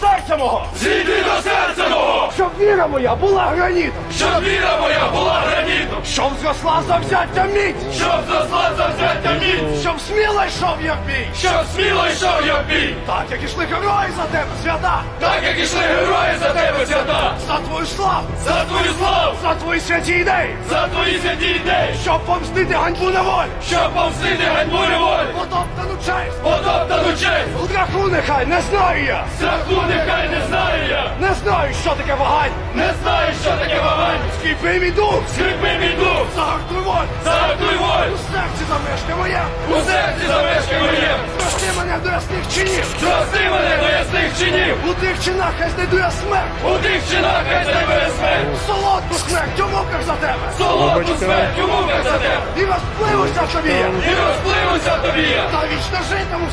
серця мого! Зійди до серця мого! Щоб віра моя була гранітом! Щоб віра моя була гранітом! Щоб зросла завзяття міць! Щоб зросла завзяття міць! Щоб сміло йшов я в бій! Щоб сміло йшов я в бій! Так, як ішли герої за тебе, свята! Так, як ішли герої за тебе, свята! За твою славу! За твою славу! За твої святі ідеї! За твої святі ідеї! Щоб помстити ганьбу неволі! Щоб помстити ганьбу неволі! Потоптану честь! Потоптану честь! Страху нехай не знаю я! Страху нехай не знаю я! Не знаю, що таке вагань! Не знаю, що таке вагань! Скріпи мій дух! Скріпи мій дух! Загартуй волю! Загартуй волю! У серці замешка моя! У серці замешкай моє! Прости мене до ясних чинів! Прости мене до ясних чинів! У тих чинах хай знайду я смерть! У тих чинах хай тебе смерть! Солодку смерть у муках за тебе! Солодку смерть у муках за тебе! І розпливуся тобі! І розпливуся тобі я! Та вічно житиму